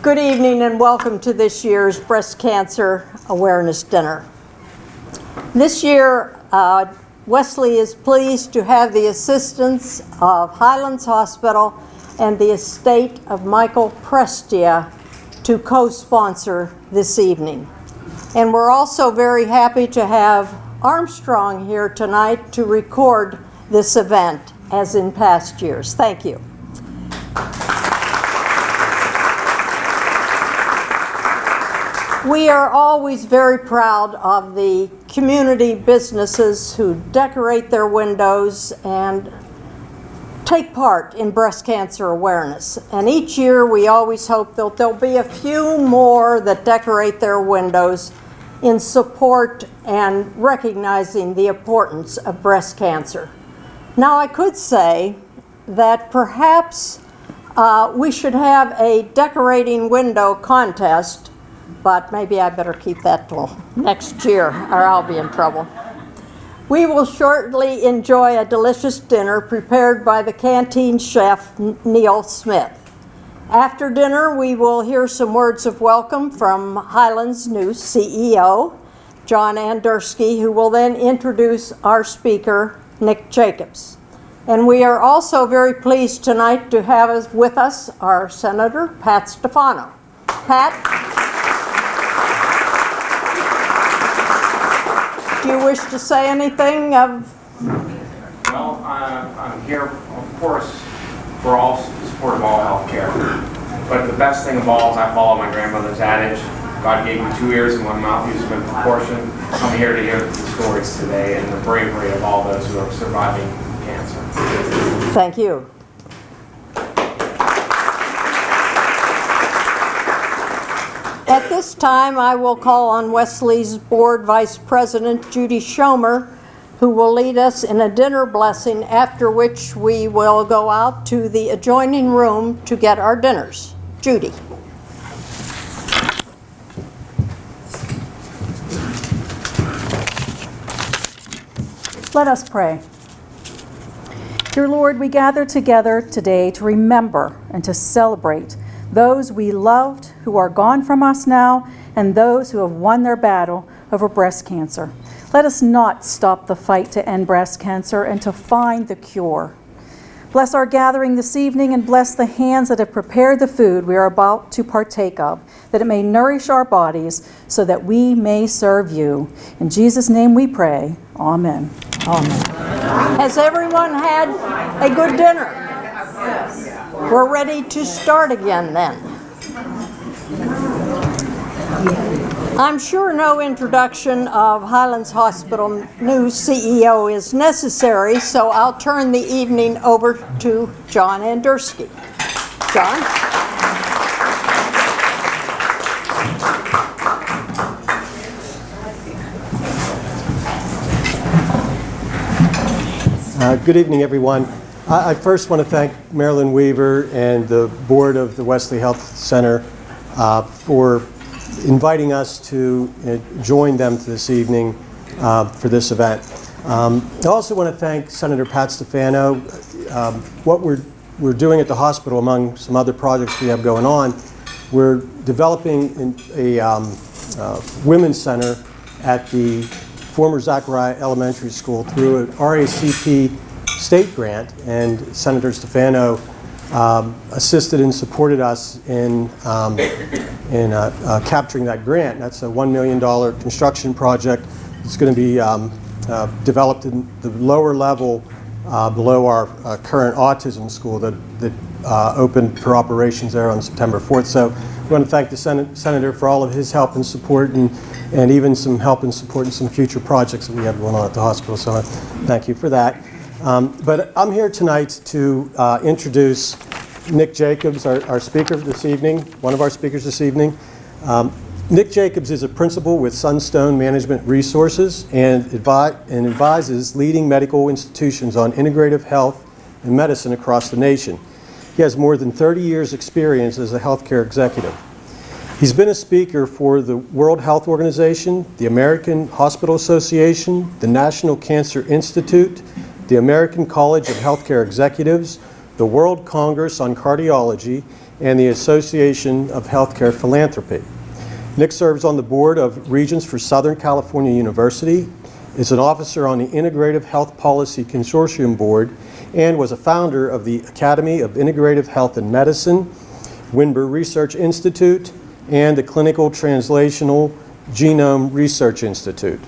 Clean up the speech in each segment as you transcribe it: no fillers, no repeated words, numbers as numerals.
Good evening and welcome to this year's Breast Cancer Awareness Dinner. This year, Wesley is pleased to have the assistance of Highlands Hospital and the estate of Michael Prestia to co-sponsor this evening. And we're also very happy to have Armstrong here tonight to record this event as in past years. Thank you. We are always very proud of the community businesses who decorate their windows and take part in breast cancer awareness. And each year we always hope that there'll be a few more that decorate their windows in support and recognizing the importance of breast cancer. Now I could say that perhaps we should have a decorating window contest, but maybe I better keep that till next year or I'll be in trouble. We will shortly enjoy a delicious dinner prepared by the canteen chef, Neil Smith. After dinner, we will hear some words of welcome from Highlands' new CEO, John Andersky, who will then introduce our speaker, Nick Jacobs. And we are also very pleased tonight to have with us our Senator, Pat Stefano. Pat? Do you wish to say anything of? Well, I'm here, of course, for all support of all health care. But the best thing of all is I follow my grandmother's adage, God gave me 2 ears and one mouth used in proportion. I'm here to hear the stories today and the bravery of all those who are surviving cancer. Thank you. At this time, I will call on Wesley's Board Vice President, Judy Schomer, who will lead us in a dinner blessing, after which we will go out to the adjoining room to get our dinners. Judy. Let us pray. Dear Lord, we gather together today to remember and to celebrate those we loved who are gone from us now, and those who have won their battle over breast cancer. Let us not stop the fight to end breast cancer and to find the cure. Bless our gathering this evening and bless the hands that have prepared the food we are about to partake of, that it may nourish our bodies so that we may serve you. In Jesus' name we pray. Amen. Amen. Has everyone had a good dinner? We're ready to start again then. I'm sure no introduction of Highlands Hospital new CEO is necessary, so I'll turn the evening over to John Andersky. John? Good evening, everyone. I first want to thank Marilyn Weaver and the board of the Wesley Health Center for inviting us to join them this evening for this event. I also want to thank Senator Pat Stefano. What we're doing at the hospital, among some other projects we have going on, we're developing a women's center at the former Zachariah Elementary School through an RACP state grant, and Senator Stefano assisted and supported us in capturing that grant. That's a $1 million construction project. It's going to be developed in the lower level below our current autism school that opened for operations there on September 4th. So we want to thank the Senator for all of his help and support, and even some help and support in some future projects that we have going on at the hospital. So thank you for that. But I'm here tonight to introduce Nick Jacobs, our speaker this evening, one of our speakers this evening. Nick Jacobs is a principal with Sunstone Management Resources and advises leading medical institutions on integrative health and medicine across the nation. He has more than 30 years' experience as a healthcare executive. He's been a speaker for the World Health Organization, the American Hospital Association, the National Cancer Institute, the American College of Healthcare Executives, the World Congress on Cardiology, and the Association of Healthcare Philanthropy. Nick serves on the board of Regents for Southern California University, is an officer on the Integrative Health Policy Consortium Board, and was a founder of the Academy of Integrative Health and Medicine, Winber Research Institute, and the Clinical Translational Genome Research Institute.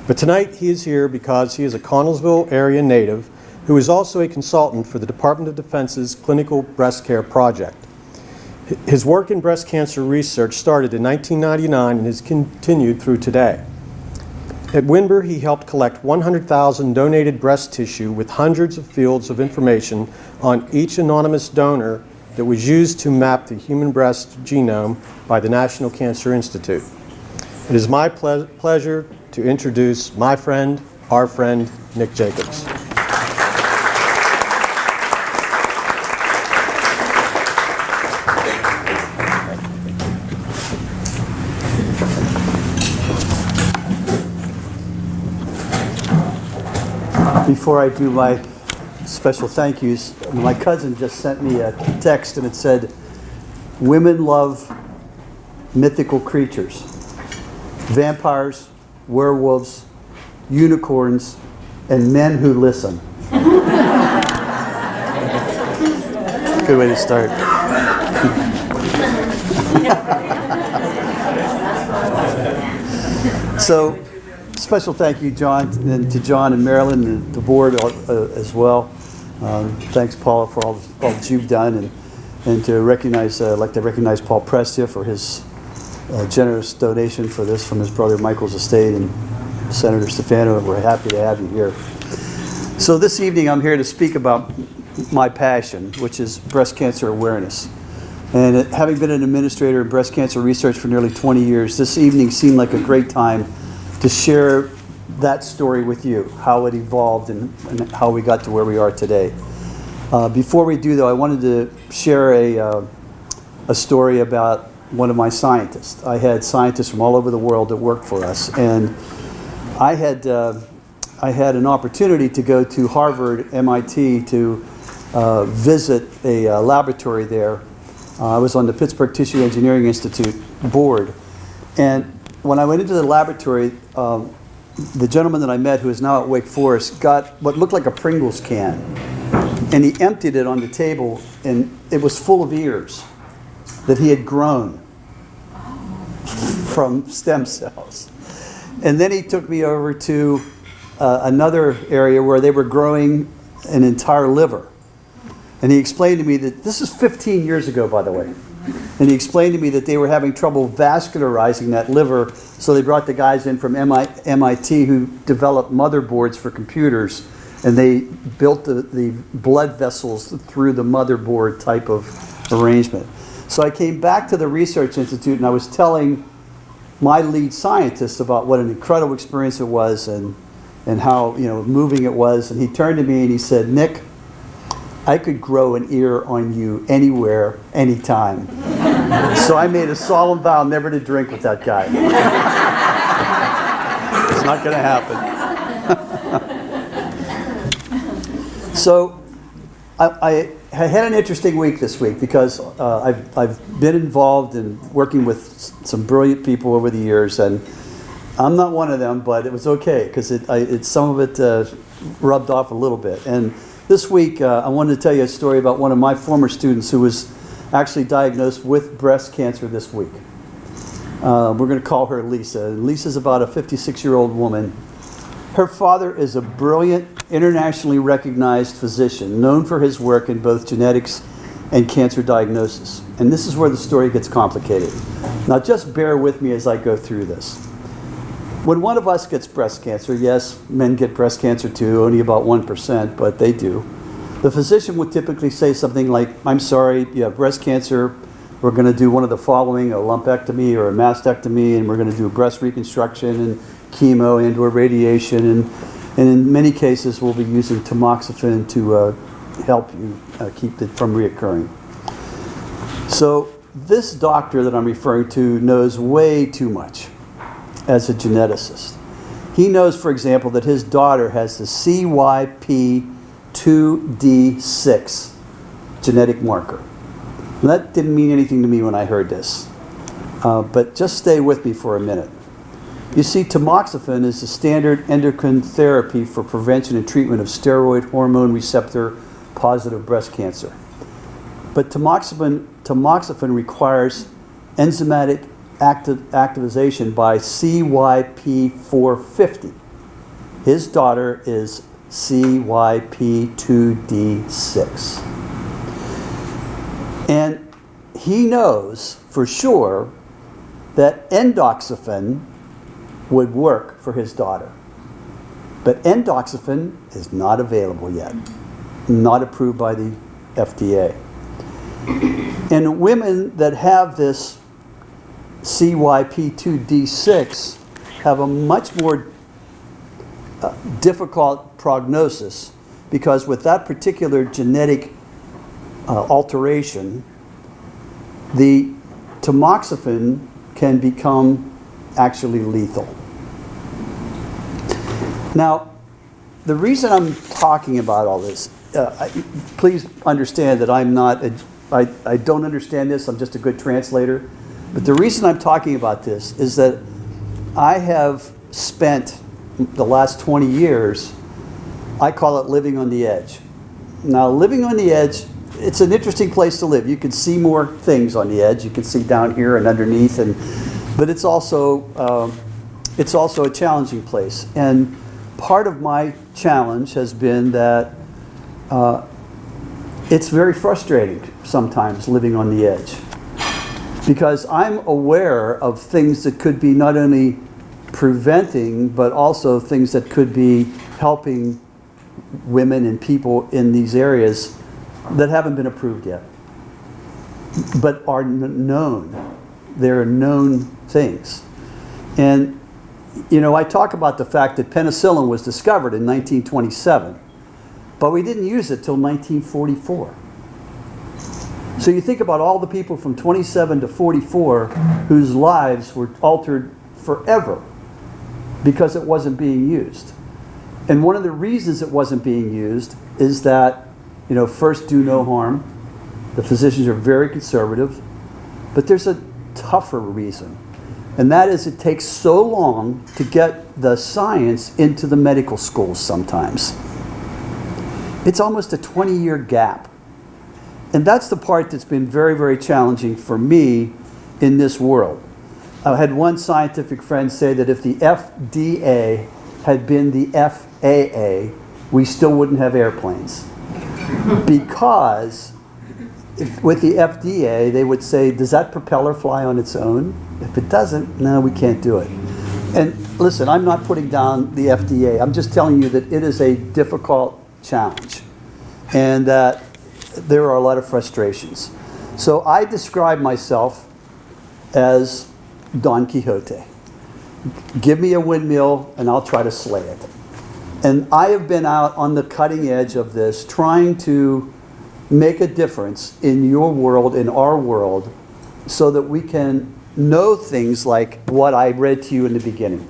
But tonight he is here because he is a Connellsville area native who is also a consultant for the Department of Defense's Clinical Breast Care Project. His work in breast cancer research started in 1999 and has continued through today. At Winber, he helped collect 100,000 donated breast tissue with hundreds of fields of information on each anonymous donor that was used to map the human breast genome by the National Cancer Institute. It is my pleasure to introduce my friend, our friend, Nick Jacobs. Before I do my special thank yous, my cousin just sent me a text and it said, "Women love mythical creatures. Vampires, werewolves, unicorns, and men who listen." Good way to start. So, special thank you, John, and to John and Marilyn and the board as well. Thanks, Paula, for all that you've done, and to recognize, I'd like to recognize Paul Prestia for his generous donation for this from his brother Michael's estate, and Senator Stefano. We're happy to have you here. So this evening I'm here to speak about my passion, which is breast cancer awareness. And having been an administrator in breast cancer research for nearly 20 years, this evening seemed like a great time to share that story with you, how it evolved and how we got to where we are today. Before we do, though, I wanted to share a story about one of my scientists. I had scientists from all over the world that worked for us, and I had an opportunity to go to Harvard, MIT, to visit a laboratory there. I was on the Pittsburgh Tissue Engineering Institute board, and when I went into the laboratory, the gentleman that I met, who is now at Wake Forest, got what looked like a Pringles can, and he emptied it on the table, and it was full of ears that he had grown from stem cells. And then he took me over to another area where they were growing an entire liver. And he explained to me that, this is 15 years ago, by the way, and he explained to me that they were having trouble vascularizing that liver, so they brought the guys in from MIT who developed motherboards for computers, and they built the blood vessels through the motherboard type of arrangement. So I came back to the Research Institute, and I was telling my lead scientist about what an incredible experience it was, and how moving it was. And he turned to me and he said, "Nick, I could grow an ear on you anywhere, anytime." So I made a solemn vow never to drink with that guy. It's not going to happen. So I had an interesting week this week because I've been involved in working with some brilliant people over the years, and I'm not one of them, but it was okay because some of it rubbed off a little bit. And this week I wanted to tell you a story about one of my former students who was actually diagnosed with breast cancer this week. We're going to call her Lisa. Lisa's about a 56-year-old woman. Her father is a brilliant, internationally recognized physician, known for his work in both genetics and cancer diagnosis. And this is where the story gets complicated. Now just bear with me as I go through this. When one of us gets breast cancer, yes, men get breast cancer too, only about 1%, but they do. The physician would typically say something like, "I'm sorry, you have breast cancer. We're going to do one of the following, a lumpectomy or a mastectomy, and we're going to do breast reconstruction and chemo and or radiation, and in many cases we'll be using tamoxifen to help you keep it from reoccurring." So this doctor that I'm referring to knows way too much as a geneticist. He knows, for example, that his daughter has the CYP2D6 genetic marker. And that didn't mean anything to me when I heard this. But just stay with me for a minute. You see, tamoxifen is the standard endocrine therapy for prevention and treatment of steroid hormone receptor positive breast cancer. But tamoxifen requires enzymatic activation by CYP450. His daughter is CYP2D6. And he knows for sure that endoxifen would work for his daughter. But endoxifen is not available yet, not approved by the FDA. And women that have this CYP2D6 have a much more difficult prognosis, because with that particular genetic alteration, the tamoxifen can become actually lethal. Now, the reason I'm talking about all this, please understand that I'm not, I don't understand this, I'm just a good translator. But the reason I'm talking about this is that I have spent the last 20 years, I call it living on the edge. Now, living on the edge, it's an interesting place to live. You can see more things on the edge. You can see down here and underneath, but it's also a challenging place. And part of my challenge has been that it's very frustrating sometimes living on the edge, because I'm aware of things that could be not only preventing, but also things that could be helping women and people in these areas that haven't been approved yet, but are known. They're known things. And, you know, I talk about the fact that penicillin was discovered in 1927, but we didn't use it till 1944. So you think about all the people from 27 to 44 whose lives were altered forever because it wasn't being used. And one of the reasons it wasn't being used is that, you know, first, do no harm. The physicians are very conservative. But there's a tougher reason. And that is, it takes so long to get the science into the medical schools sometimes. It's almost a 20-year gap. And that's the part that's been very, very challenging for me in this world. I had one scientific friend say that if the FDA had been the FAA, we still wouldn't have airplanes. Because with the FDA, they would say, does that propeller fly on its own? If it doesn't, no, we can't do it. And listen, I'm not putting down the FDA. I'm just telling you that it is a difficult challenge and that there are a lot of frustrations. So I describe myself as Don Quixote. Give me a windmill and I'll try to slay it. And I have been out on the cutting edge of this, trying to make a difference in your world, in our world, so that we can know things like what I read to you in the beginning,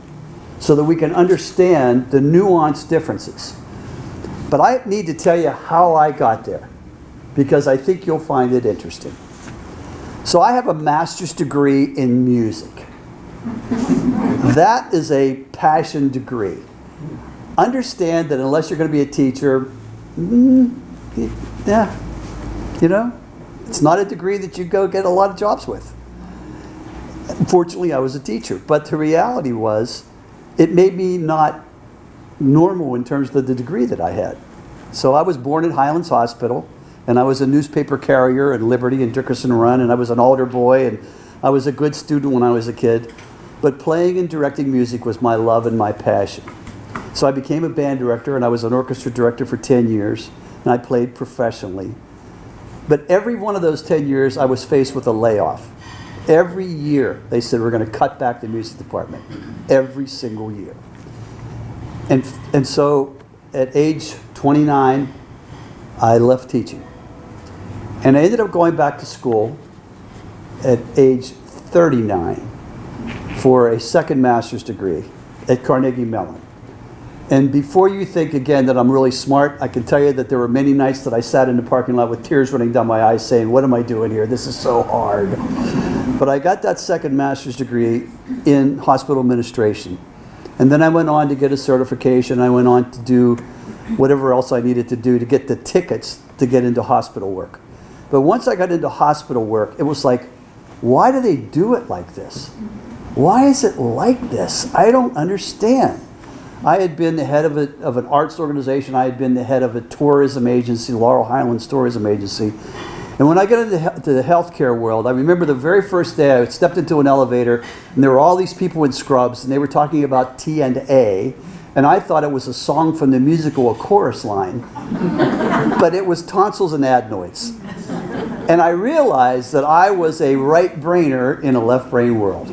so that we can understand the nuanced differences. But I need to tell you how I got there, because I think you'll find it interesting. So I have a master's degree in music. That is a passion degree. Understand that unless you're going to be a teacher, yeah, you know, it's not a degree that you go get a lot of jobs with. Fortunately, I was a teacher, but the reality was it made me not normal in terms of the degree that I had. So I was born at Highlands Hospital, and I was a newspaper carrier at Liberty and Dickerson Run, and I was an altar boy, and I was a good student when I was a kid. But playing and directing music was my love and my passion. So I became a band director, and I was an orchestra director for 10 years, and I played professionally. But every one of those 10 years, I was faced with a layoff. Every year, they said, we're going to cut back the music department. Every single year. And so at age 29, I left teaching. And I ended up going back to school at age 39 for a second master's degree at Carnegie Mellon. And before you think again that I'm really smart, I can tell you that there were many nights that I sat in the parking lot with tears running down my eyes saying, what am I doing here? This is so hard. But I got that second master's degree in hospital administration. And then I went on to get a certification. I went on to do whatever else I needed to do to get the tickets to get into hospital work. But once I got into hospital work, it was like, why do they do it like this? Why is it like this? I don't understand. I had been the head of an arts organization. I had been the head of a tourism agency, Laurel Highlands Tourism Agency. And when I got into the healthcare world, I remember the very first day I stepped into an elevator, and there were all these people in scrubs, and they were talking about T&A, and I thought it was a song from the musical A Chorus Line, but it was tonsils and adenoids. And I realized that I was a right-brainer in a left-brain world.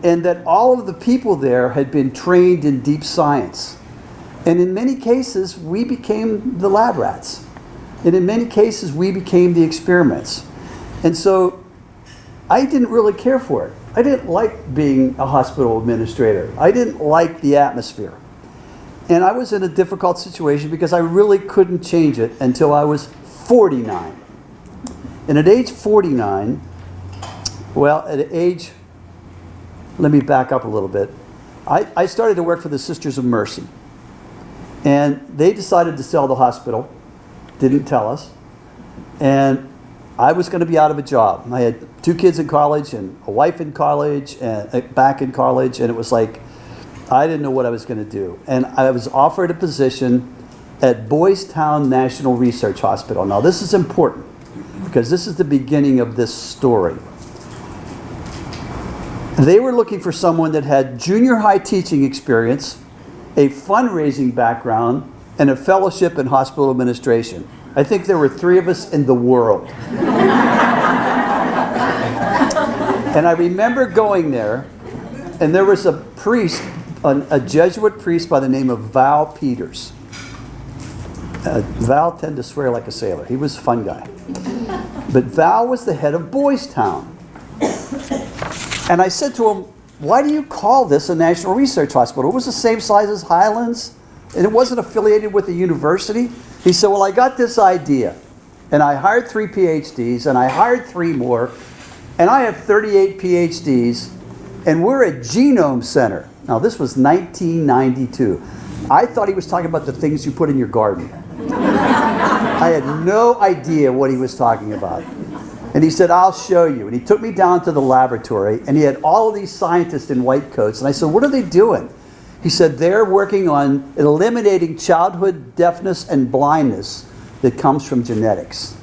And that all of the people there had been trained in deep science. And in many cases, we became the lab rats. And in many cases, we became the experiments. And so I didn't really care for it. I didn't like being a hospital administrator. I didn't like the atmosphere. And I was in a difficult situation because I really couldn't change it until I was 49. And at age 49, let me back up a little bit. I started to work for the Sisters of Mercy. And they decided to sell the hospital. Didn't tell us. And I was going to be out of a job. I had 2 kids in college and a wife in college and back in college. And it was like, I didn't know what I was going to do. And I was offered a position at Boys Town National Research Hospital. Now this is important because this is the beginning of this story. They were looking for someone that had junior high teaching experience, a fundraising background, and a fellowship in hospital administration. I think there were 3 of us in the world. And I remember going there, and there was a priest, a Jesuit priest by the name of Val Peters. Val tended to swear like a sailor. He was a fun guy. But Val was the head of Boys Town. And I said to him, why do you call this a National Research Hospital? It was the same size as Highlands, and it wasn't affiliated with the university. He said, well, I got this idea, and I hired 3 PhDs, and I hired 3 more, and I have 38 PhDs, and we're a genome center. Now, this was 1992. I thought he was talking about the things you put in your garden. I had no idea what he was talking about. And he said, I'll show you. And he took me down to the laboratory, and he had all of these scientists in white coats. And I said, what are they doing? He said, they're working on eliminating childhood deafness and blindness that comes from genetics.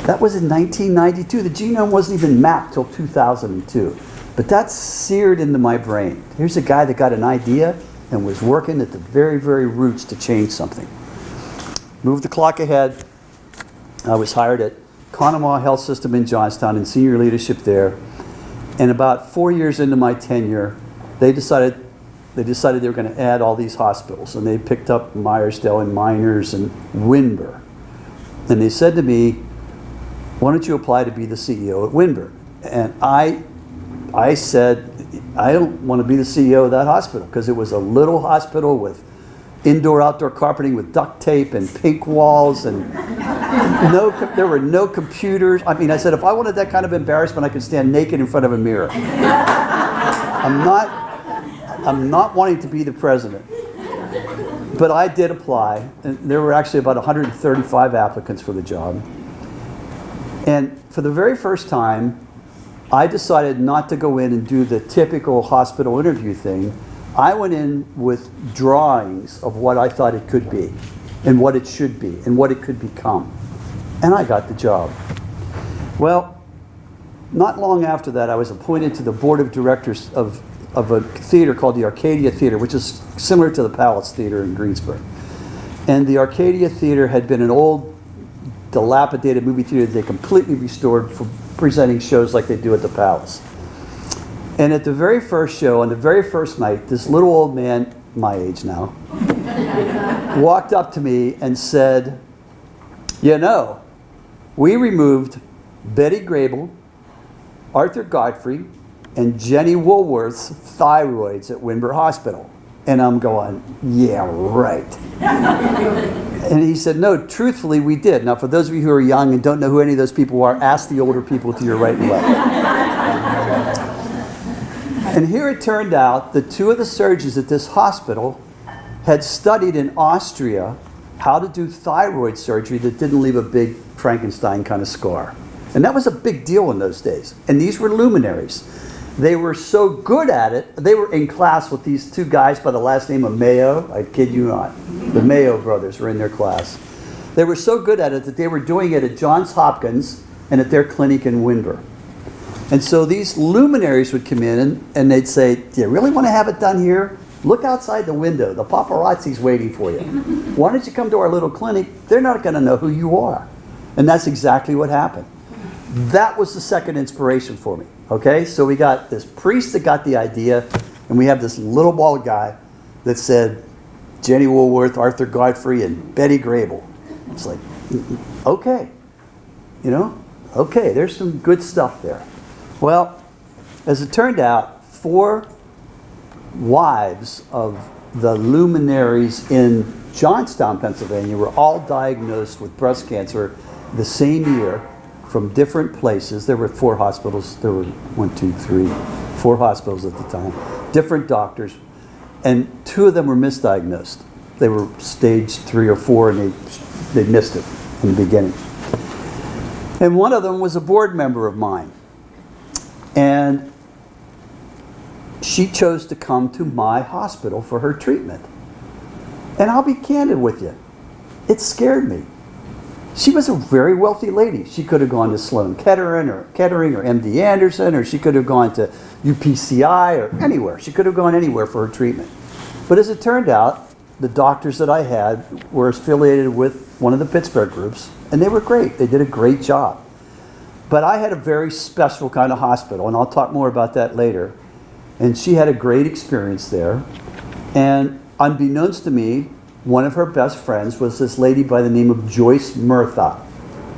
That was in 1992. The genome wasn't even mapped till 2002. But that's seared into my brain. Here's a guy that got an idea and was working at the very, very roots to change something. Move the clock ahead. I was hired at Connellsville Health System in Johnstown in senior leadership there. And about 4 years into my tenure, they decided they were going to add all these hospitals. And they picked up Myersdale and Miners and Winburn. And they said to me, why don't you apply to be the CEO at Winburn? And I said, I don't want to be the CEO of that hospital because it was a little hospital with indoor-outdoor carpeting with duct tape and pink walls and there were no computers. I mean, I said, if I wanted that kind of embarrassment, I could stand naked in front of a mirror. I'm not wanting to be the president. But I did apply, and there were actually about 135 applicants for the job. And for the very first time, I decided not to go in and do the typical hospital interview thing. I went in with drawings of what I thought it could be, and what it should be, and what it could become. And I got the job. Well, not long after that, I was appointed to the board of directors of a theater called the Arcadia Theater, which is similar to the Palace Theater in Greensburg. And the Arcadia Theater had been an old, dilapidated movie theater that they completely restored for presenting shows like they do at the Palace. And at the very first show, on the very first night, this little old man, my age now, walked up to me and said, you know, we removed Betty Grable, Arthur Godfrey, and Jenny Woolworth's thyroids at Windber Hospital. And I'm going, yeah, right. And he said, no, truthfully, we did. Now, for those of you who are young and don't know who any of those people are, ask the older people to your right and left. And here it turned out that two of the surgeons at this hospital had studied in Austria how to do thyroid surgery that didn't leave a big Frankenstein kind of scar. And that was a big deal in those days. And these were luminaries. They were so good at it, they were in class with these two guys by the last name of Mayo. I kid you not. The Mayo brothers were in their class. They were so good at it that they were doing it at Johns Hopkins and at their clinic in Windber. And so these luminaries would come in and they'd say, do you really want to have it done here? Look outside the window. The paparazzi's waiting for you. Why don't you come to our little clinic? They're not going to know who you are. And that's exactly what happened. That was the second inspiration for me. Okay, so we got this priest that got the idea, and we have this little bald guy that said Jenny Woolworth, Arthur Godfrey, and Betty Grable. It's like, okay, you know, okay, there's some good stuff there. Well, as it turned out, 4 wives of the luminaries in Johnstown, Pennsylvania, were all diagnosed with breast cancer the same year from different places. There were 4 hospitals. There were 4 hospitals at the time, different doctors, and 2 of them were misdiagnosed. They were stage 3 or 4, and they missed it in the beginning. And one of them was a board member of mine, and she chose to come to my hospital for her treatment. And I'll be candid with you, it scared me. She was a very wealthy lady. She could have gone to Sloan Kettering or MD Anderson, or she could have gone to UPCI or anywhere. She could have gone anywhere for her treatment. But as it turned out, the doctors that I had were affiliated with one of the Pittsburgh groups, and they were great. They did a great job. But I had a very special kind of hospital, and I'll talk more about that later. And she had a great experience there. And unbeknownst to me, one of her best friends was this lady by the name of Joyce Murtha.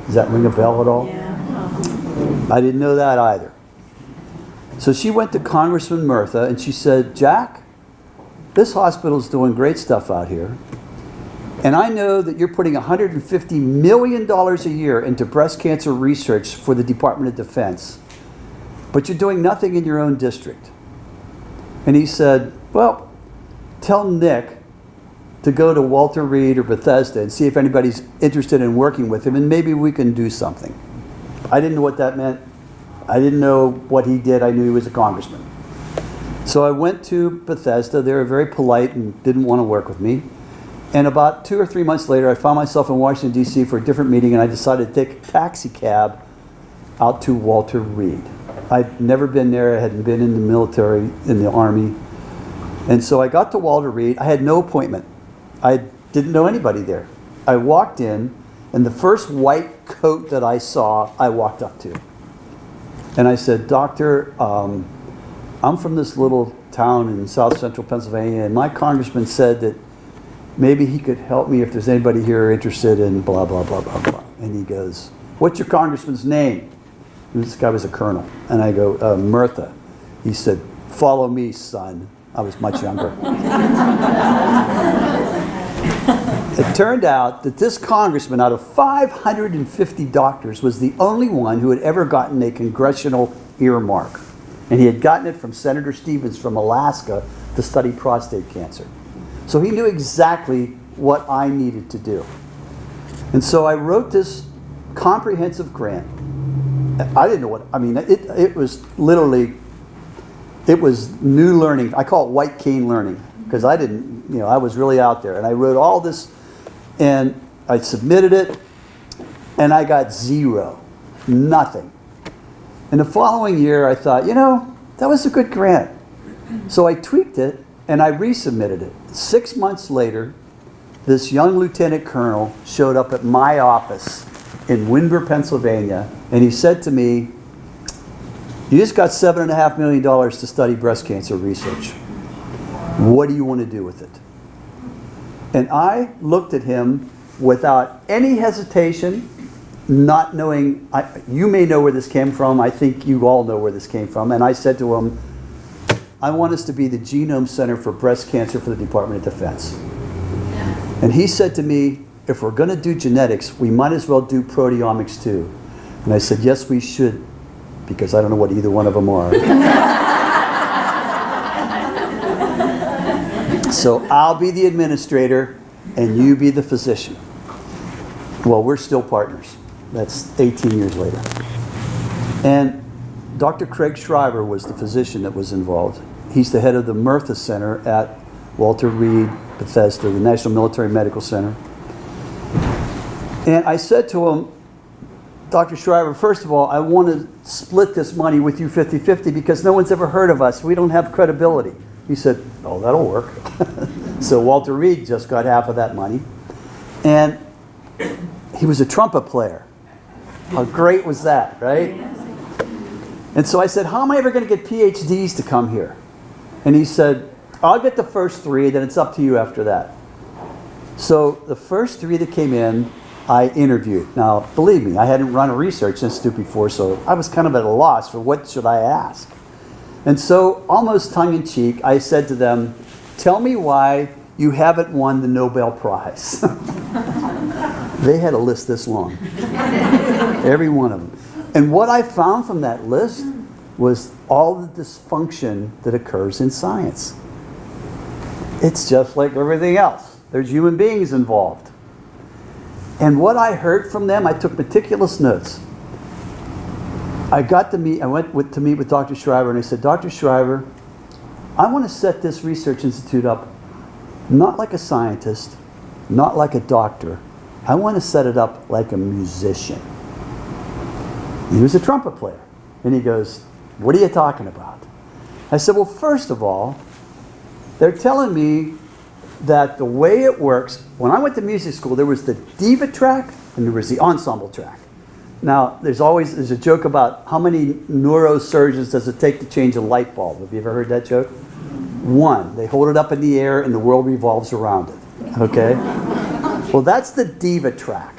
Does that ring a bell at all? Yeah. I didn't know that either. So she went to Congressman Murtha and she said, Jack, this hospital's doing great stuff out here. And I know that you're putting $150 million a year into breast cancer research for the Department of Defense, but you're doing nothing in your own district. And he said, well, tell Nick to go to Walter Reed or Bethesda and see if anybody's interested in working with him, and maybe we can do something. I didn't know what that meant. I didn't know what he did. I knew he was a congressman. So I went to Bethesda. They were very polite and didn't want to work with me. And about 2 or 3 months later, I found myself in Washington, D.C. for a different meeting, and I decided to take a taxi cab out to Walter Reed. I'd never been there. I hadn't been in the military, in the Army. And so I got to Walter Reed. I had no appointment. I didn't know anybody there. I walked in, and the first white coat that I saw, I walked up to. And I said, Doctor, I'm from this little town in south central Pennsylvania, and my congressman said that maybe he could help me if there's anybody here interested in blah, blah, blah, blah, blah. And he goes, what's your congressman's name? And this guy was a colonel. And I go, Murtha. He said, follow me, son. I was much younger. It turned out that this congressman, out of 550 doctors, was the only one who had ever gotten a congressional earmark. And he had gotten it from Senator Stevens from Alaska to study prostate cancer. So he knew exactly what I needed to do. And so I wrote this comprehensive grant. I didn't know what, I mean, it was literally, it was new learning. I call it white cane learning, because I didn't, you know, I was really out there. And I wrote all this, and I submitted it, and I got 0, nothing. And the following year, I thought, you know, that was a good grant. So I tweaked it, and I resubmitted it. 6 months later, this young lieutenant colonel showed up at my office in Windber, Pennsylvania, and he said to me, you just got $7.5 million to study breast cancer research. What do you want to do with it? And I looked at him without any hesitation, not knowing, you may know where this came from, I think you all know where this came from, and I said to him, I want us to be the Genome Center for Breast Cancer for the Department of Defense. And he said to me, if we're going to do genetics, we might as well do proteomics too. And I said, yes, we should, because I don't know what either one of them are. So I'll be the administrator, and you be the physician. Well, we're still partners. That's 18 years later. And Dr. Craig Shriver was the physician that was involved. He's the head of the Murtha Center at Walter Reed, Bethesda, the National Military Medical Center. And I said to him, Dr. Shriver, first of all, I want to split this money with you 50-50 because no one's ever heard of us. We don't have credibility. He said, oh, that'll work. So Walter Reed just got half of that money. And he was a trumpet player. How great was that, right? And so I said, how am I ever going to get PhDs to come here? And he said, I'll get the first 3, then it's up to you after that. So the first 3 that came in, I interviewed. Now, believe me, I hadn't run a research institute before, so I was kind of at a loss for what should I ask. And so, almost tongue-in-cheek, I said to them, tell me why you haven't won the Nobel Prize. They had a list this long. Every one of them. And what I found from that list was all the dysfunction that occurs in science. It's just like everything else. There's human beings involved. And what I heard from them, I took meticulous notes. I went to meet with Dr. Shriver, and I said, Dr. Shriver, I want to set this research institute up not like a scientist, not like a doctor. I want to set it up like a musician. He was a trumpet player. And he goes, what are you talking about? I said, well, first of all, they're telling me that the way it works, when I went to music school, there was the diva track and there was the ensemble track. Now, there's a joke about how many neurosurgeons does it take to change a light bulb. Have you ever heard that joke? 1. They hold it up in the air and the world revolves around it. Okay? Well, that's the diva track.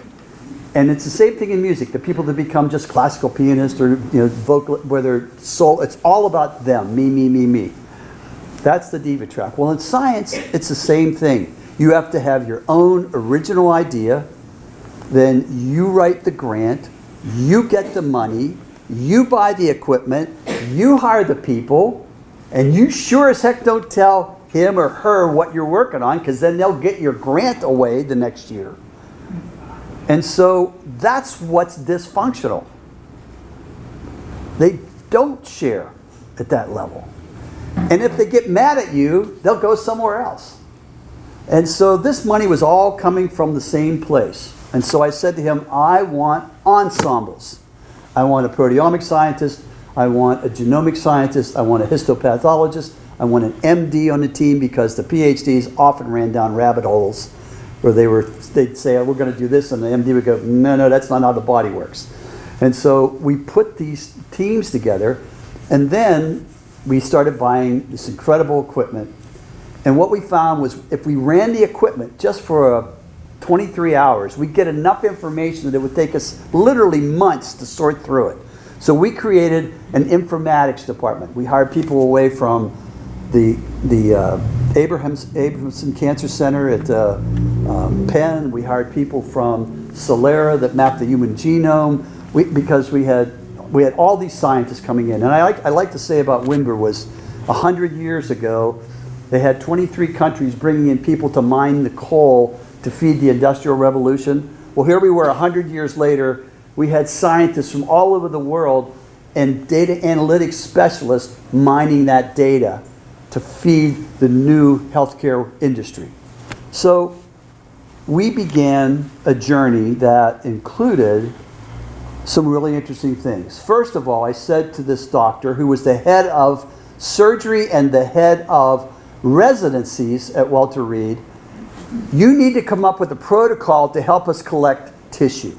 And it's the same thing in music. The people that become just classical pianists or vocal, where they're soul, it's all about them. Me, me, me, me. That's the diva track. Well, in science, it's the same thing. You have to have your own original idea. Then you write the grant. You get the money. You buy the equipment. You hire the people. And you sure as heck don't tell him or her what you're working on, because then they'll get your grant away the next year. And so that's what's dysfunctional. They don't share at that level. And if they get mad at you, they'll go somewhere else. And so this money was all coming from the same place. And so I said to him, I want ensembles. I want a proteomic scientist. I want a genomic scientist. I want a histopathologist. I want an MD on the team, because the PhDs often ran down rabbit holes where they'd say, oh, we're going to do this, and the MD would go, no, that's not how the body works. And so we put these teams together, and then we started buying this incredible equipment. And what we found was, if we ran the equipment just for 23 hours, we'd get enough information that it would take us literally months to sort through it. So we created an informatics department. We hired people away from the Abrahamson Cancer Center at Penn. We hired people from Celera that mapped the human genome, because we had all these scientists coming in. And I like to say about WINBR was 100 years ago, they had 23 countries bringing in people to mine the coal to feed the Industrial Revolution. Well, here we were 100 years later. We had scientists from all over the world and data analytics specialists mining that data to feed the new healthcare industry. So we began a journey that included some really interesting things. First of all, I said to this doctor, who was the head of surgery and the head of residencies at Walter Reed, you need to come up with a protocol to help us collect tissue,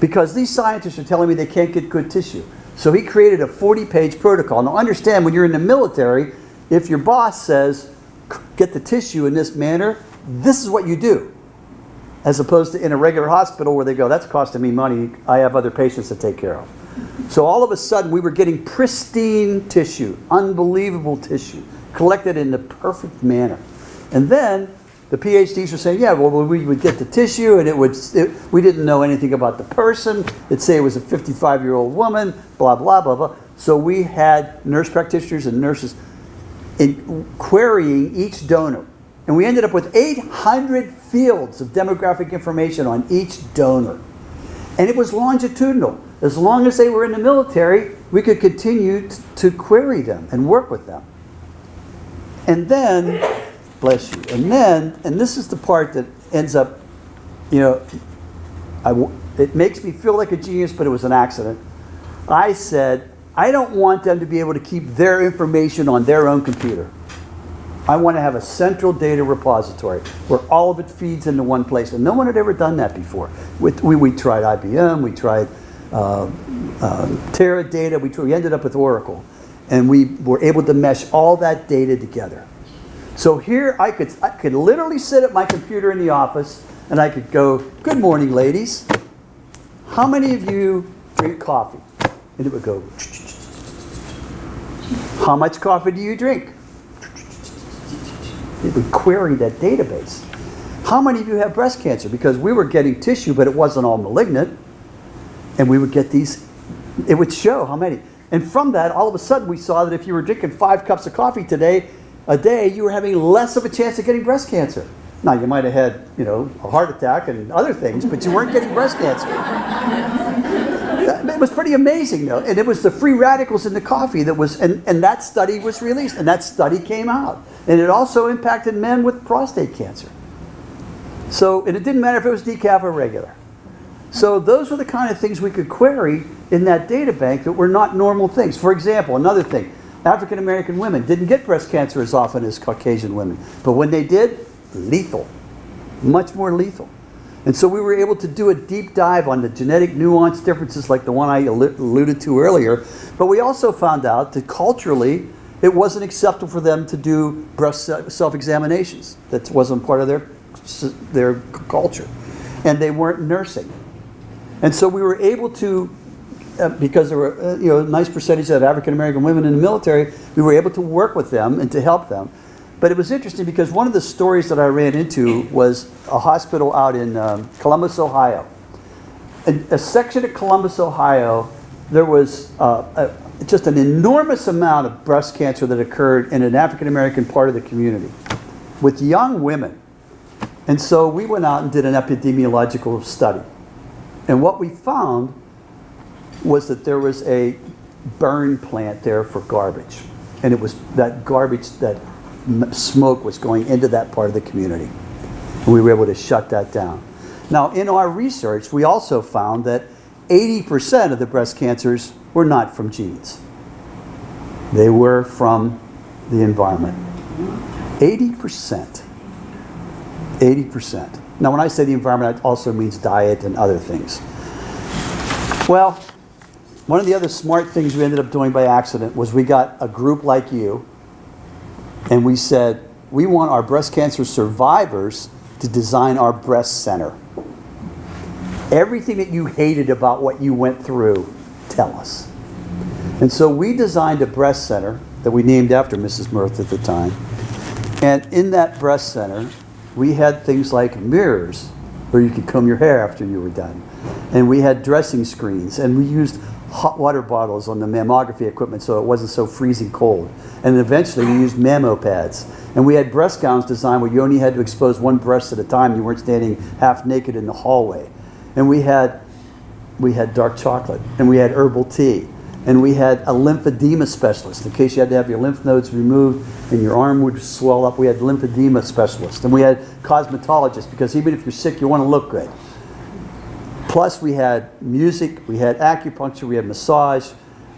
because these scientists are telling me they can't get good tissue. So he created a 40-page protocol. Now understand, when you're in the military, if your boss says, get the tissue in this manner, this is what you do. as opposed to in a regular hospital where they go, that's costing me money, I have other patients to take care of. So all of a sudden we were getting pristine tissue, unbelievable tissue, collected in the perfect manner. And then the PhDs were saying, yeah, well, we would get the tissue and we didn't know anything about the person. It'd say it was a 55-year-old woman, blah, blah, blah, blah. So we had nurse practitioners and nurses querying each donor. And we ended up with 800 fields of demographic information on each donor. And it was longitudinal. As long as they were in the military, we could continue to query them and work with them. And then, bless you, and this is the part that ends up, it makes me feel like a genius, but it was an accident. I said, I don't want them to be able to keep their information on their own computer. I want to have a central data repository where all of it feeds into one place. And no one had ever done that before. We tried IBM, we tried Teradata, we ended up with Oracle. And we were able to mesh all that data together. So here I could literally sit at my computer in the office and I could go, good morning, ladies. How many of you drink coffee? And it would go, how much coffee do you drink? It would query that database. How many of you have breast cancer? Because we were getting tissue, but it wasn't all malignant. And we would get these, it would show how many. And from that, all of a sudden, we saw that if you were drinking 5 cups of coffee a day, you were having less of a chance of getting breast cancer. Now, you might have had, a heart attack and other things, but you weren't getting breast cancer. It was pretty amazing, though. And it was the free radicals in the coffee that was, and that study was released, and that study came out. And it also impacted men with prostate cancer. So, and it didn't matter if it was decaf or regular. So those were the kind of things we could query in that data bank that were not normal things. For example, another thing, African American women didn't get breast cancer as often as Caucasian women. But when they did, lethal, much more lethal. And so we were able to do a deep dive on the genetic nuance differences like the one I alluded to earlier. But we also found out that culturally, it wasn't acceptable for them to do breast self-examinations. That wasn't part of their culture. And they weren't nursing. And so we were able to, because there were a nice percentage of African American women in the military, we were able to work with them and to help them. But it was interesting because one of the stories that I ran into was a hospital out in Columbus, Ohio. A section of Columbus, Ohio, there was just an enormous amount of breast cancer that occurred in an African American part of the community with young women. And so we went out and did an epidemiological study. And what we found was that there was a burn plant there for garbage. And it was that garbage, that smoke was going into that part of the community. And we were able to shut that down. Now, in our research, we also found that 80% of the breast cancers were not from genes. They were from the environment. 80%. 80%. Now, when I say the environment, it also means diet and other things. Well, one of the other smart things we ended up doing by accident was we got a group like you, and we said, we want our breast cancer survivors to design our breast center. Everything that you hated about what you went through, tell us. And so we designed a breast center that we named after Mrs. Mirth at the time. And in that breast center, we had things like mirrors where you could comb your hair after you were done. And we had dressing screens, and we used hot water bottles on the mammography equipment so it wasn't so freezing cold. And eventually we used mammo pads. And we had breast gowns designed where you only had to expose one breast at a time. You weren't standing half naked in the hallway. And we had dark chocolate, and we had herbal tea, and we had a lymphedema specialist in case you had to have your lymph nodes removed and your arm would swell up. We had lymphedema specialists, and we had cosmetologists because even if you're sick, you want to look good. Plus, we had music, we had acupuncture, we had massage,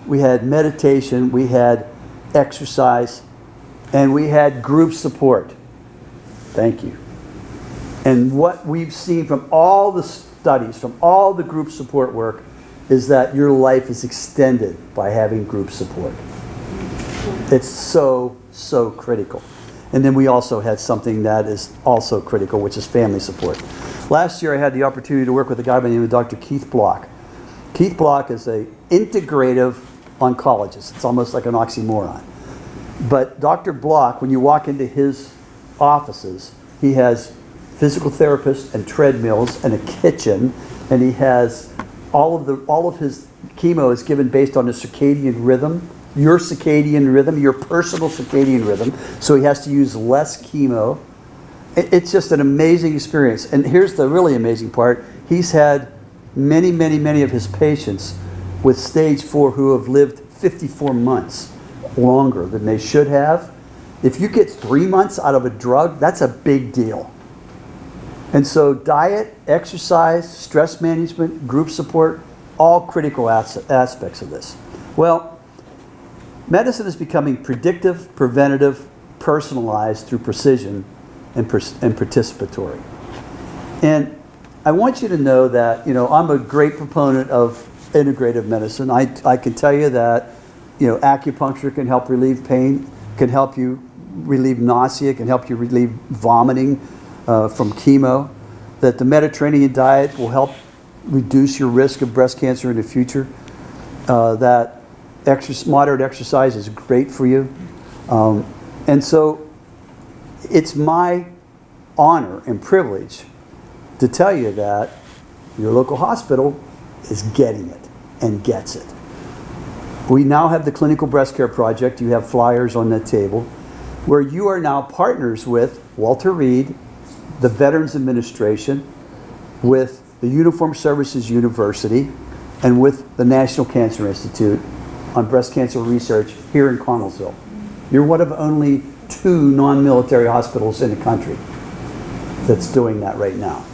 we had meditation, we had exercise, and we had group support. Thank you. And what we've seen from all the studies, from all the group support work, is that your life is extended by having group support. It's so, so critical. And then we also had something that is also critical, which is family support. Last year I had the opportunity to work with a guy by the name of Dr. Keith Block. Keith Block is an integrative oncologist. It's almost like an oxymoron. But Dr. Block, when you walk into his offices, he has physical therapists and treadmills and a kitchen, and he has all of his chemo is given based on a circadian rhythm, your personal circadian rhythm, so he has to use less chemo. It's just an amazing experience. And here's the really amazing part. He's had many, many, many of his patients with stage 4 who have lived 54 months longer than they should have. If you get 3 months out of a drug, that's a big deal. And so diet, exercise, stress management, group support, all critical aspects of this. Well, medicine is becoming predictive, preventative, personalized through precision and participatory. And I want you to know that, I'm a great proponent of integrative medicine. I can tell you that, acupuncture can help relieve pain, can help you relieve nausea, can help you relieve vomiting from chemo, that the Mediterranean diet will help reduce your risk of breast cancer in the future, that moderate exercise is great for you. And so it's my honor and privilege to tell you that your local hospital is getting it and gets it. We now have the Clinical Breast Care Project. You have flyers on that table where you are now partners with Walter Reed, the Veterans Administration, with the Uniformed Services University, and with the National Cancer Institute on breast cancer research here in Connellsville. You're one of only 2 non-military hospitals in the country that's doing that right now.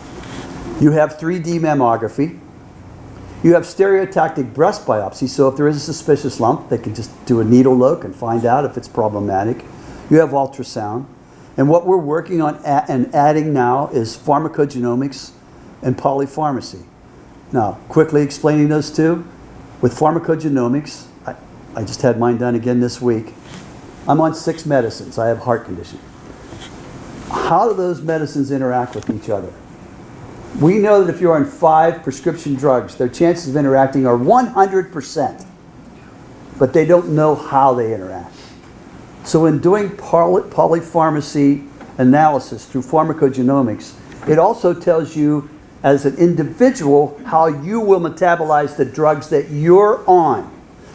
You have 3D mammography. You have stereotactic breast biopsy, so if there is a suspicious lump, they can just do a needle look and find out if it's problematic. You have ultrasound. And what we're working on and adding now is pharmacogenomics and polypharmacy. Now, quickly explaining those two, with pharmacogenomics, I just had mine done again this week. I'm on 6 medicines. I have heart condition. How do those medicines interact with each other? We know that if you're on 5 prescription drugs, their chances of interacting are 100%, but they don't know how they interact. So in doing polypharmacy analysis through pharmacogenomics, it also tells you as an individual how you will metabolize the drugs that you're on.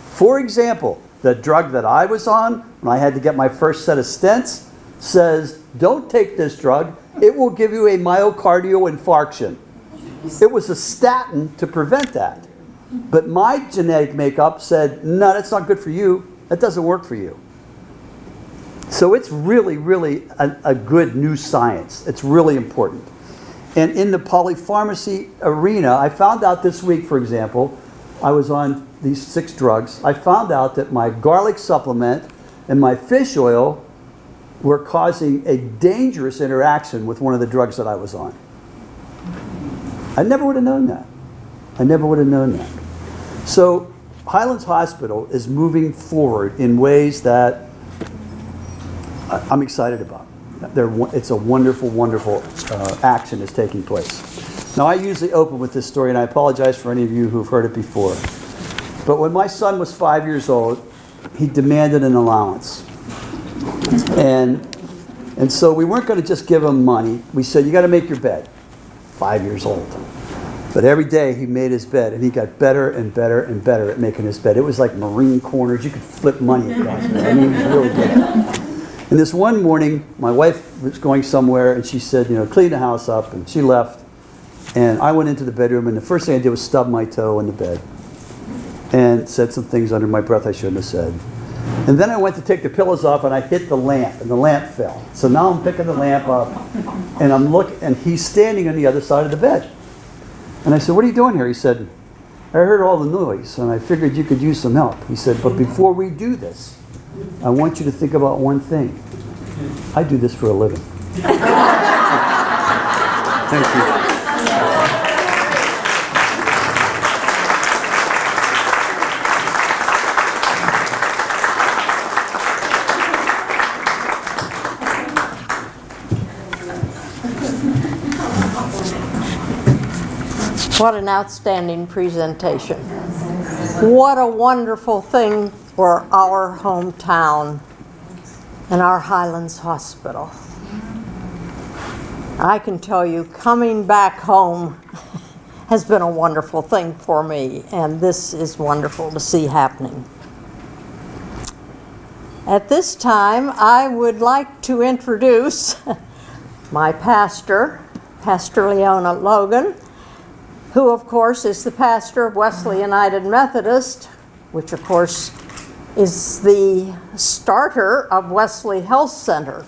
For example, the drug that I was on when I had to get my first set of stents says, don't take this drug, it will give you a myocardial infarction. It was a statin to prevent that. But my genetic makeup said, no, that's not good for you, that doesn't work for you. So it's really, really a good new science. It's really important. And in the polypharmacy arena, I found out this week, for example, I was on these 6 drugs. I found out that my garlic supplement and my fish oil were causing a dangerous interaction with one of the drugs that I was on. I never would have known that. I never would have known that. So Highlands Hospital is moving forward in ways that I'm excited about. It's a wonderful, wonderful action is taking place. Now, I usually open with this story, and I apologize for any of you who've heard it before. But when my son was 5 years old, he demanded an allowance. And so we weren't going to just give him money. We said, you got to make your bed. 5 years old. But every day he made his bed, and he got better and better and better at making his bed. It was like Marine Corners. You could flip money across it. I mean, he was really good at it. And this one morning, my wife was going somewhere, and she said, clean the house up, and she left. And I went into the bedroom, and the first thing I did was stub my toe in the bed and said some things under my breath I shouldn't have said. And then I went to take the pillows off, and I hit the lamp, and the lamp fell. So now I'm picking the lamp up, and I'm looking, and he's standing on the other side of the bed. And I said, what are you doing here? He said, I heard all the noise, and I figured you could use some help. He said, but before we do this, I want you to think about one thing. I do this for a living. Thank you. What an outstanding presentation. What a wonderful thing for our hometown and our Highlands Hospital. I can tell you, coming back home has been a wonderful thing for me, and this is wonderful to see happening. At this time, I would like to introduce my pastor, Pastor Leona Logan, who of course is the pastor of Wesley United Methodist, which of course is the starter of Wesley Health Center.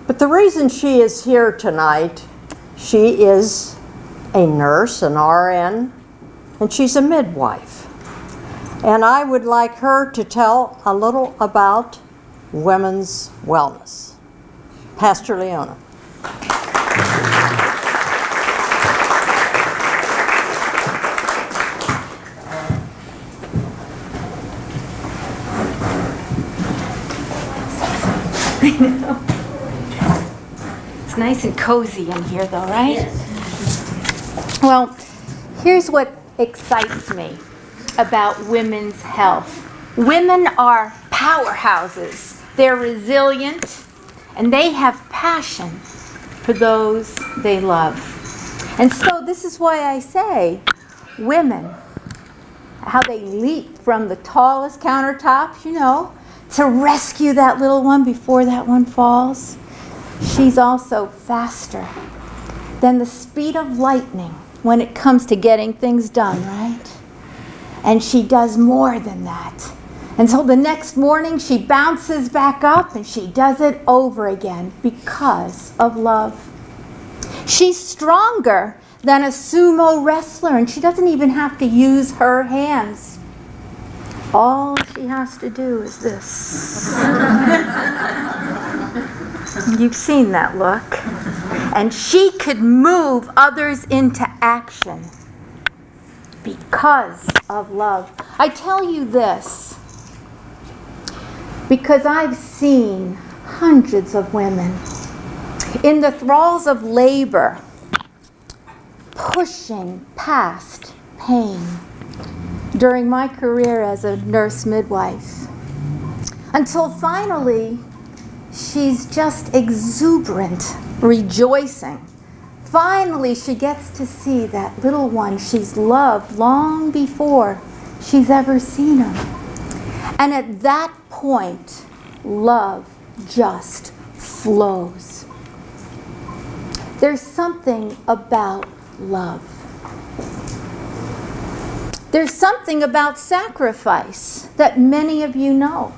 But the reason she is here tonight, she is a nurse, an RN, and she's a midwife. And I would like her to tell a little about women's wellness. Pastor Leona. It's nice and cozy in here though, right? Yes. Well, here's what excites me about women's health. Women are powerhouses. They're resilient and they have passion for those they love. And so this is why I say women, how they leap from the tallest countertops, to rescue that little one before that one falls. She's also faster than the speed of lightning when it comes to getting things done, right? And she does more than that. And so the next morning she bounces back up and she does it over again because of love. She's stronger than a sumo wrestler and she doesn't even have to use her hands. All she has to do is this. You've seen that look. And she could move others into action because of love. I tell you this because I've seen hundreds of women in the thralls of labor pushing past pain during my career as a nurse midwife, until finally she's just exuberant, rejoicing. Finally she gets to see that little one she's loved long before she's ever seen him. And at that point, love just flows. There's something about love. There's something about sacrifice that many of you know.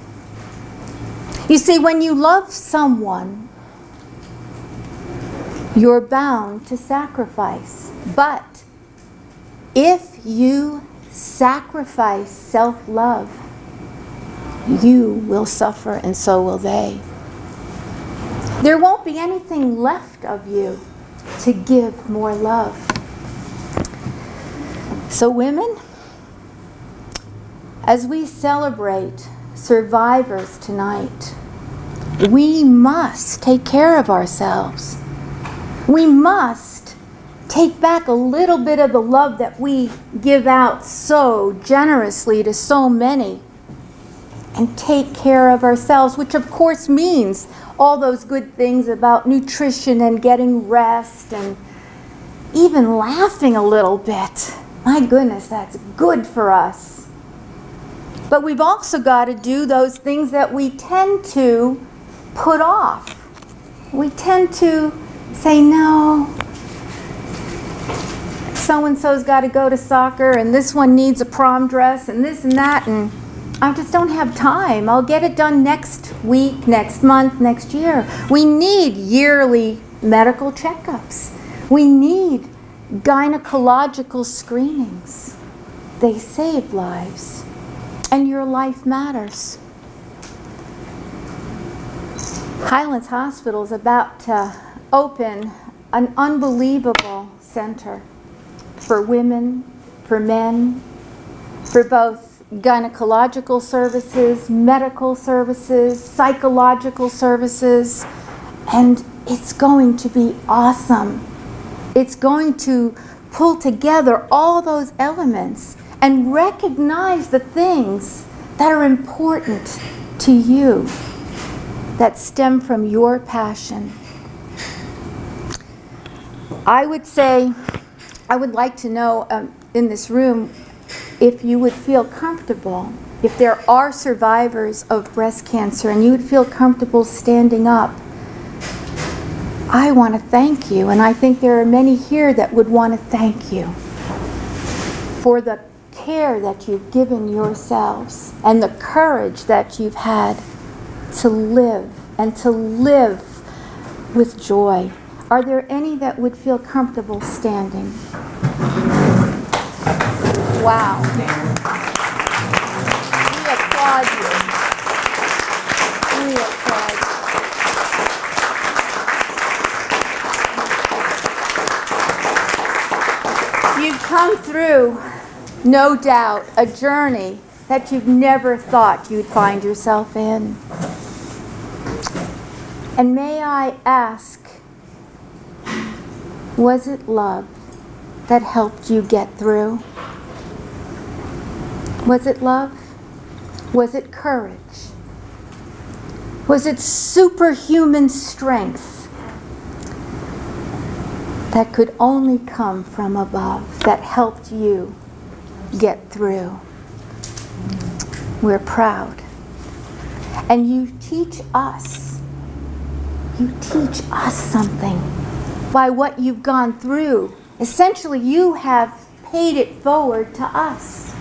You see, when you love someone, you're bound to sacrifice. But if you sacrifice self-love, you will suffer and so will they. There won't be anything left of you to give more love. So women, as we celebrate survivors tonight, we must take care of ourselves. We must take back a little bit of the love that we give out so generously to so many and take care of ourselves, which of course means all those good things about nutrition and getting rest and even laughing a little bit. My goodness, that's good for us. But we've also got to do those things that we tend to put off. We tend to say, no, so-and-so's got to go to soccer and this one needs a prom dress and this and that, and I just don't have time. I'll get it done next week, next month, next year. We need yearly medical checkups. We need gynecological screenings. They save lives. And your life matters. Highlands Hospital is about to open an unbelievable center for women, for men, for both gynecological services, medical services, psychological services, and it's going to be awesome. It's going to pull together all those elements and recognize the things that are important to you, that stem from your passion. I would say, I would like to know in this room if you would feel comfortable, if there are survivors of breast cancer and you would feel comfortable standing up. I want to thank you, and I think there are many here that would want to thank you for the care that you've given yourselves and the courage that you've had to live and to live with joy. Are there any that would feel comfortable standing? Wow. We applaud you. We applaud you. You've come through, no doubt, a journey that you've never thought you'd find yourself in. And may I ask, was it love that helped you get through? Was it love? Was it courage? Was it superhuman strength that could only come from above that helped you get through? We're proud. And you teach us something by what you've gone through. Essentially, you have paid it forward to us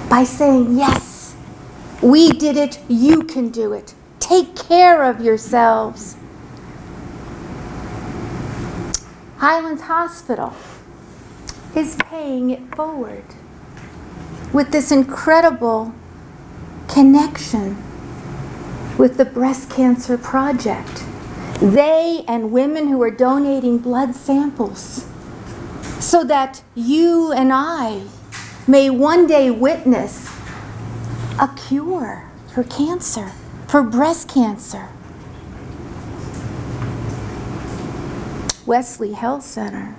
by saying, yes, we did it, you can do it. Take care of yourselves. Highlands Hospital is paying it forward with this incredible connection with the Breast Cancer Project. They and women who are donating blood samples so that you and I may one day witness a cure for cancer, for breast cancer. Wesley Health Center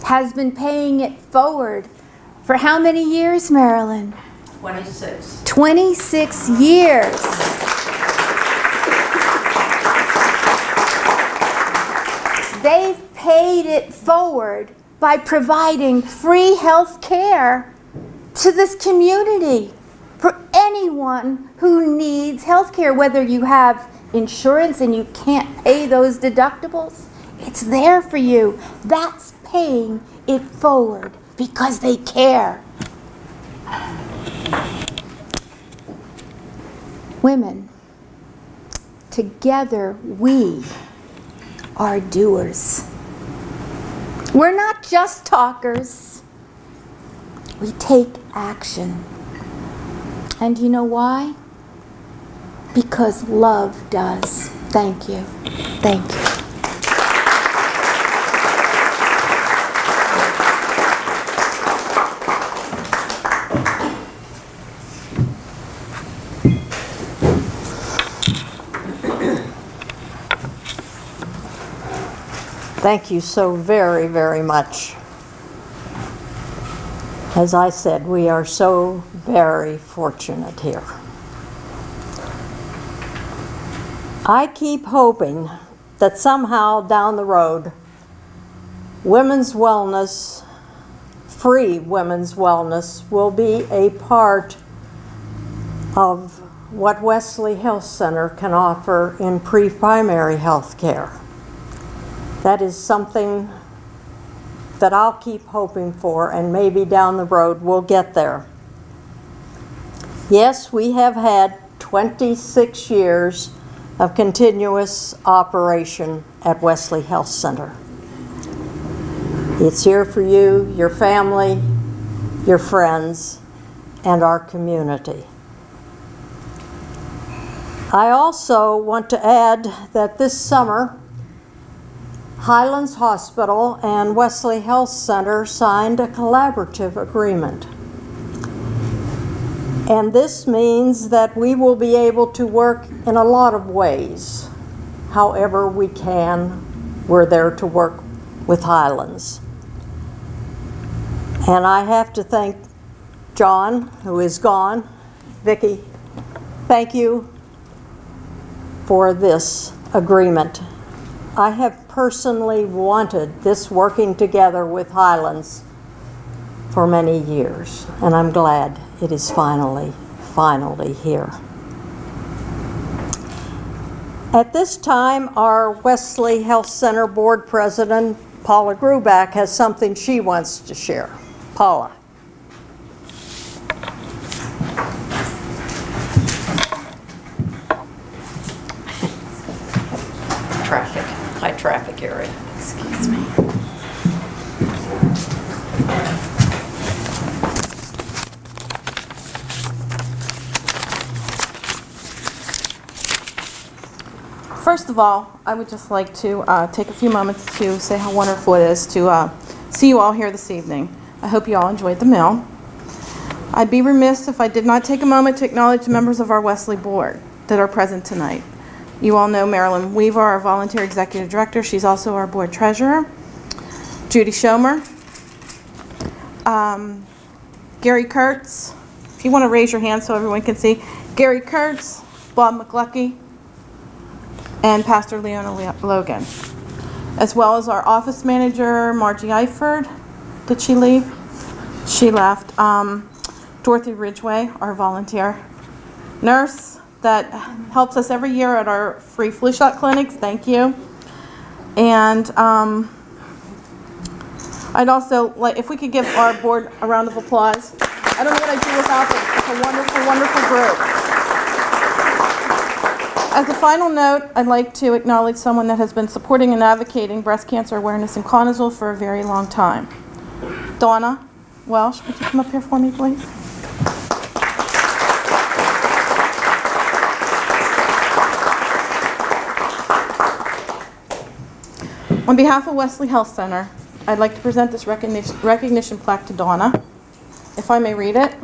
has been paying it forward for how many years, Marilyn? 26. 26 years. They've paid it forward by providing free health care to this community for anyone who needs health care, whether you have insurance and you can't pay those deductibles. It's there for you. That's paying it forward because they care. Women, together we are doers. We're not just talkers. We take action. And you know why? Because love does. Thank you. Thank you. Thank you so very, very much. As I said, we are so very fortunate here. I keep hoping that somehow down the road, women's wellness, free women's wellness, will be a part of what Wesley Health Center can offer in pre-primary health care. That is something that I'll keep hoping for, and maybe down the road we'll get there. Yes, we have had 26 years of continuous operation at Wesley Health Center. It's here for you, your family, your friends, and our community. I also want to add that this summer, Highlands Hospital and Wesley Health Center signed a collaborative agreement. And this means that we will be able to work in a lot of ways. However we can, we're there to work with Highlands. And I have to thank John, who is gone. Vicki, thank you for this agreement. I have personally wanted this working together with Highlands for many years, and I'm glad it is finally here. At this time, our Wesley Health Center Board President, Paula Gruback, has something she wants to share. Paula. High traffic area. Excuse me. First of all, I would just like to take a few moments to say how wonderful it is to see you all here this evening. I hope you all enjoyed the meal. I'd be remiss if I did not take a moment to acknowledge the members of our Wesley Board that are present tonight. You all know Marilyn Weaver, our volunteer executive director. She's also our board treasurer. Judy Schomer. Gary Kurtz. If you want to raise your hand so everyone can see. Gary Kurtz, Bob McLucky, and Pastor Leona Logan. As well as our office manager, Margie Eiford. Did she leave? She left. Dorothy Ridgway, our volunteer nurse that helps us every year at our free flu shot clinics. Thank you. And I'd also like, if we could give our board a round of applause. I don't know what I'd do without them. It's a wonderful, wonderful group. As a final note, I'd like to acknowledge someone that has been supporting and advocating breast cancer awareness in Connellsville for a very long time. Donna Welsh, would you come up here for me, please? On behalf of Wesley Health Center, I'd like to present this recognition plaque to Donna. If I may read it.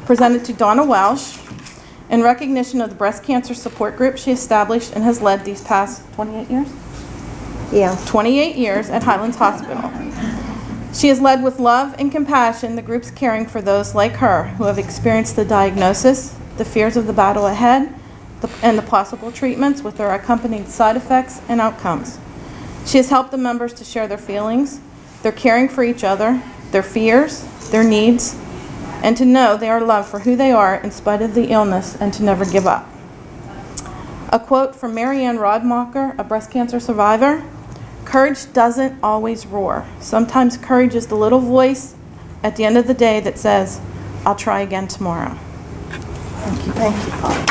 Presented to Donna Welsh in recognition of the breast cancer support group she established and has led these past 28 years? Yeah. 28 years at Highlands Hospital. She has led with love and compassion the groups caring for those like her who have experienced the diagnosis, the fears of the battle ahead, and the possible treatments with their accompanying side effects and outcomes. She has helped the members to share their feelings, their caring for each other, their fears, their needs, and to know they are loved for who they are in spite of the illness and to never give up. A quote from Marianne Rodmacher, a breast cancer survivor: "Courage doesn't always roar. Sometimes courage is the little voice at the end of the day that says, 'I'll try again tomorrow.'" Thank you. Thank you, Paula.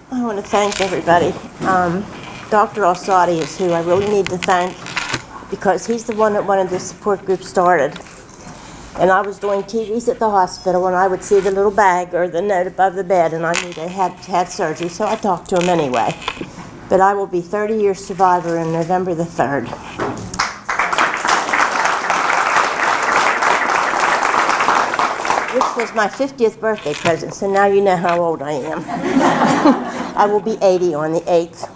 I want to thank everybody. Dr. Alsati is who I really need to thank because he's the one that wanted this support group started. And I was doing TVs at the hospital and I would see the little bag or the note above the bed and I knew they had surgery, so I talked to him anyway. But I will be 30 years survivor on November the 3rd. Which was my 50th birthday present, so now you know how old I am. I will be 80 on the 8th.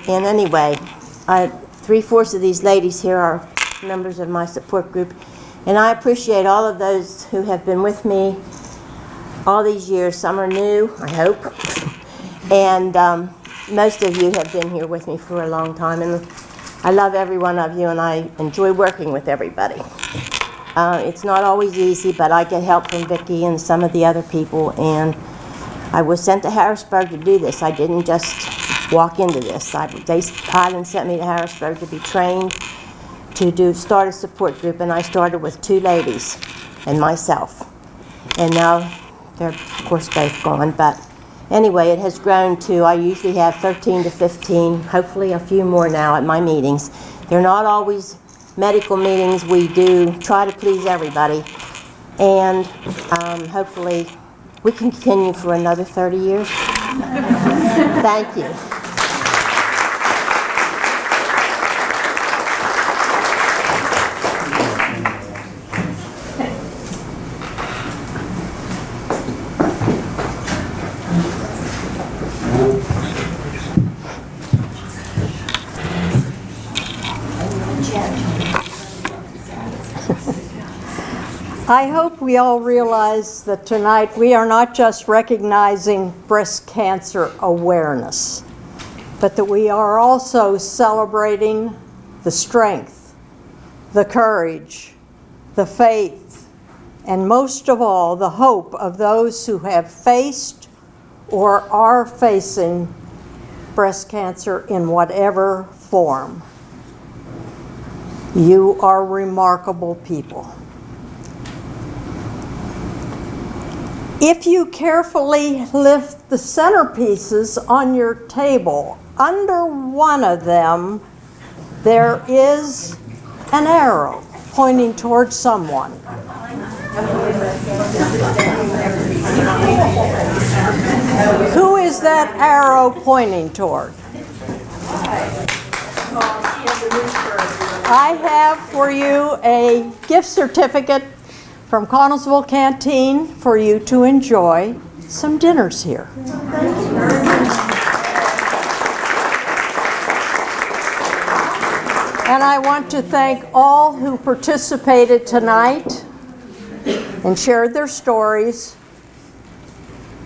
And anyway, 3/4 of these ladies here are members of my support group, and I appreciate all of those who have been with me all these years. Some are new, I hope, and most of you have been here with me for a long time, and I love every one of you, and I enjoy working with everybody. It's not always easy, but I get help from Vicki and some of the other people, and I was sent to Harrisburg to do this. I didn't just walk into this. Highland sent me to Harrisburg to be trained to start a support group, and I started with 2 ladies and myself. And now they're, of course, both gone, but anyway, it has grown to, I usually have 13 to 15, hopefully a few more now at my meetings. They're not always medical meetings. We do try to please everybody, and hopefully we can continue for another 30 years. Thank you. I hope we all realize that tonight we are not just recognizing breast cancer awareness, but that we are also celebrating the strength, the courage, the faith, and most of all, the hope of those who have faced or are facing breast cancer in whatever form. You are remarkable people. If you carefully lift the centerpieces on your table, under one of them, there is an arrow pointing towards someone. Who is that arrow pointing toward? I have for you a gift certificate from Connellsville Canteen for you to enjoy some dinners here. And I want to thank all who participated tonight and shared their stories.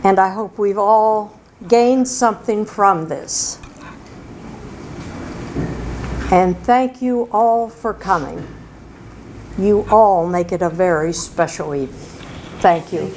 And I hope we've all gained something from this. And thank you all for coming. You all make it a very special evening. Thank you.